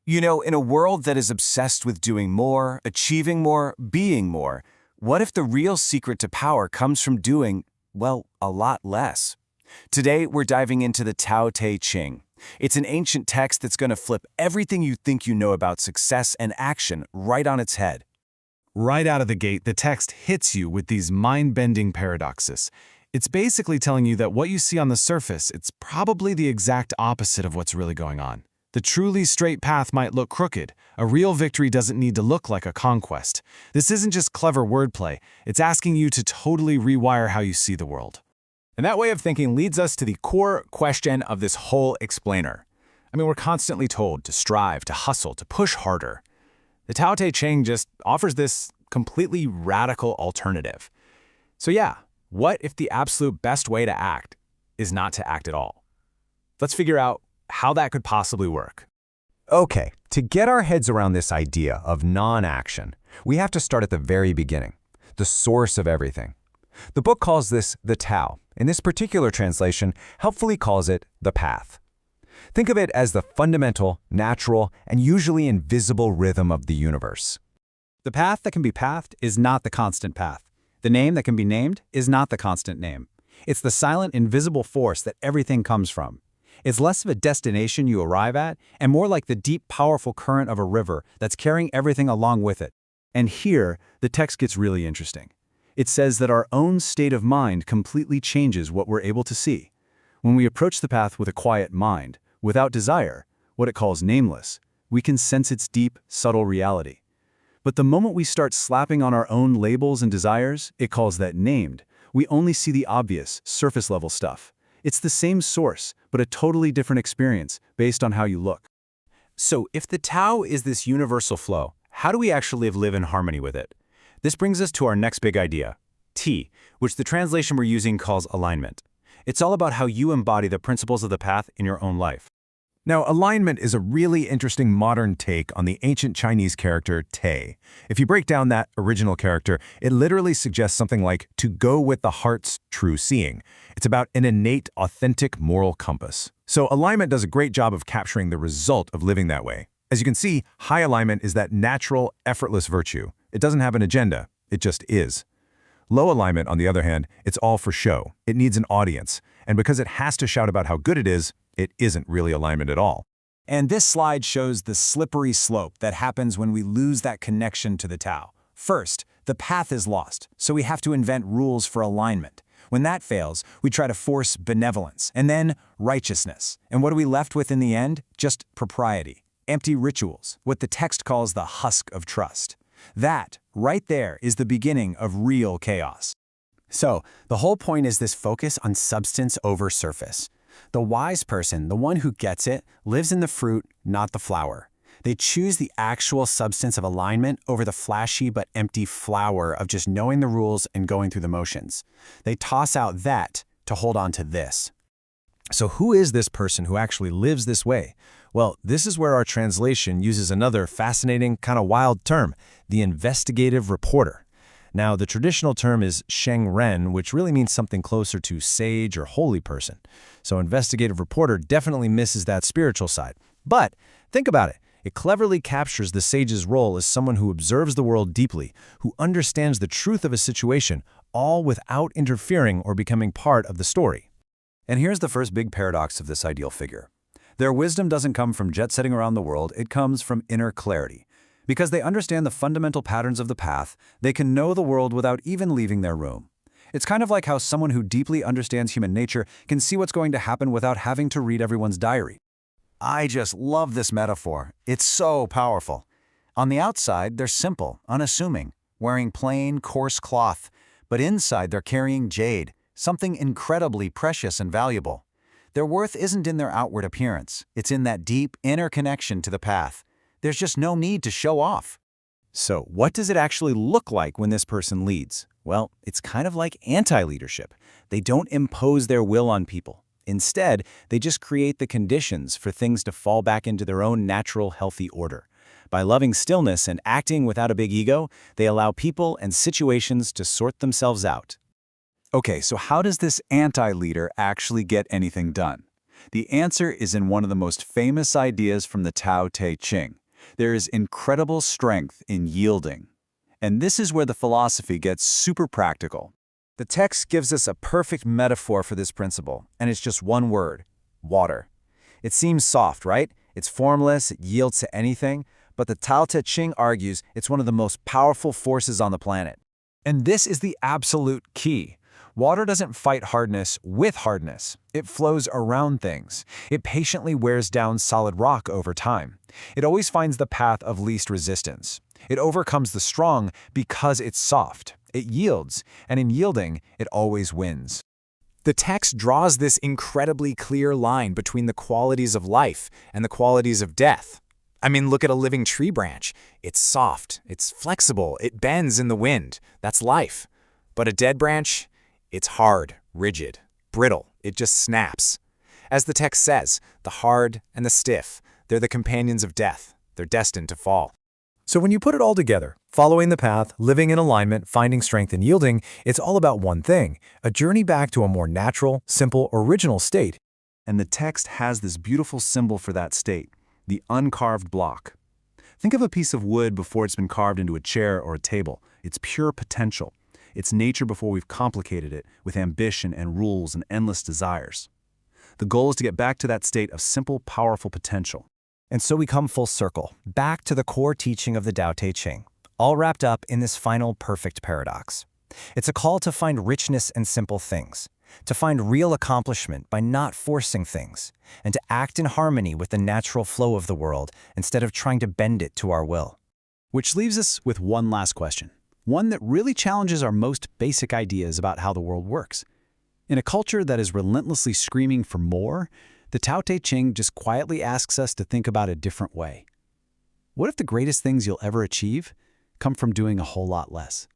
You know, in a world that is obsessed with doing more, achieving more, being more, what if the real secret to power comes from doing, well, a lot less? Today, we're diving into the Tao Te Ching. It's an ancient text that's going to flip everything you think you know about success and action right on its head. Right out of the gate, the text hits you with these mind-bending paradoxes. It's basically telling you that what you see on the surface, it's probably the exact opposite of what's really going on. The truly straight path might look crooked. A real victory doesn't need to look like a conquest. This isn't just clever wordplay. It's asking you to totally rewire how you see the world. And that way of thinking leads us to the core question of this whole explainer. I mean, we're constantly told to strive, to hustle, to push harder. The Tao Te Ching just offers this completely radical alternative. So yeah, what if the absolute best way to act is not to act at all? Let's figure out how that could possibly work. Okay, to get our heads around this idea of non-action, we have to start at the very beginning, the source of everything. The book calls this the Tao. In this particular translation, helpfully calls it the path. Think of it as the fundamental, natural, and usually invisible rhythm of the universe. The path that can be pathed is not the constant path. The name that can be named is not the constant name. It's the silent, invisible force that everything comes from. It's less of a destination you arrive at and more like the deep, powerful current of a river that's carrying everything along with it. And here, the text gets really interesting. It says that our own state of mind completely changes what we're able to see. When we approach the path with a quiet mind, without desire, what it calls nameless, we can sense its deep, subtle reality. But the moment we start slapping on our own labels and desires, it calls that named, we only see the obvious, surface-level stuff. It's the same source, but a totally different experience based on how you look. So if the Tao is this universal flow, how do we actually live in harmony with it? This brings us to our next big idea, T, which the translation we're using calls alignment. It's all about how you embody the principles of the path in your own life. Now, alignment is a really interesting modern take on the ancient Chinese character Te. If you break down that original character, it literally suggests something like to go with the heart's true seeing. It's about an innate, authentic moral compass. So alignment does a great job of capturing the result of living that way. As you can see, high alignment is that natural, effortless virtue. It doesn't have an agenda, it just is. Low alignment, on the other hand, it's all for show. It needs an audience. And because it has to shout about how good it isn't really alignment at all. And this slide shows the slippery slope that happens when we lose that connection to the Tao. First, the path is lost, so we have to invent rules for alignment. When that fails, we try to force benevolence, and then righteousness. And what are we left with in the end? Just propriety. Empty rituals, what the text calls the husk of trust. That, right there, is the beginning of real chaos. So, the whole point is this focus on substance over surface. The wise person, the one who gets it, lives in the fruit, not the flower. They choose the actual substance of alignment over the flashy but empty flower of just knowing the rules and going through the motions. They toss out that to hold on to this. So who is this person who actually lives this way? Well, this is where our translation uses another fascinating, kind of wild term, the investigative reporter. Now, the traditional term is Sheng Ren, which really means something closer to sage or holy person. So investigative reporter definitely misses that spiritual side. But think about it. It cleverly captures the sage's role as someone who observes the world deeply, who understands the truth of a situation, all without interfering or becoming part of the story. And here's the first big paradox of this ideal figure. Their wisdom doesn't come from jet-setting around the world, it comes from inner clarity. Because they understand the fundamental patterns of the path, they can know the world without even leaving their room. It's kind of like how someone who deeply understands human nature can see what's going to happen without having to read everyone's diary. I just love this metaphor. It's so powerful. On the outside, they're simple, unassuming, wearing plain, coarse cloth. But inside, they're carrying jade, something incredibly precious and valuable. Their worth isn't in their outward appearance. It's in that deep, inner connection to the path. There's just no need to show off. So what does it actually look like when this person leads? Well, it's kind of like anti-leadership. They don't impose their will on people. Instead, they just create the conditions for things to fall back into their own natural, healthy order. By loving stillness and acting without a big ego, they allow people and situations to sort themselves out. Okay, so how does this anti-leader actually get anything done? The answer is in one of the most famous ideas from the Tao Te Ching. There is incredible strength in yielding. And this is where the philosophy gets super practical. The text gives us a perfect metaphor for this principle, and it's just one word: water. It seems soft, right? It's formless, it yields to anything, but the Tao Te Ching argues it's one of the most powerful forces on the planet. And this is the absolute key. Water doesn't fight hardness with hardness. It flows around things. It patiently wears down solid rock over time. It always finds the path of least resistance. It overcomes the strong because it's soft. It yields, and in yielding, it always wins. The text draws this incredibly clear line between the qualities of life and the qualities of death. I mean, look at a living tree branch. It's soft, it's flexible, it bends in the wind. That's life. But a dead branch? It's hard, rigid, brittle. It just snaps. As the text says, the hard and the stiff, they're the companions of death. They're destined to fall. So when you put it all together, following the path, living in alignment, finding strength and yielding, it's all about one thing: a journey back to a more natural, simple, original state. And the text has this beautiful symbol for that state: the uncarved block. Think of a piece of wood before it's been carved into a chair or a table. It's pure potential. It's nature before we've complicated it with ambition and rules and endless desires. The goal is to get back to that state of simple, powerful potential. And so we come full circle, back to the core teaching of the Tao Te Ching, all wrapped up in this final perfect paradox. It's a call to find richness in simple things, to find real accomplishment by not forcing things, and to act in harmony with the natural flow of the world instead of trying to bend it to our will. Which leaves us with one last question, one that really challenges our most basic ideas about how the world works. In a culture that is relentlessly screaming for more, the Tao Te Ching just quietly asks us to think about a different way. What if the greatest things you'll ever achieve come from doing a whole lot less?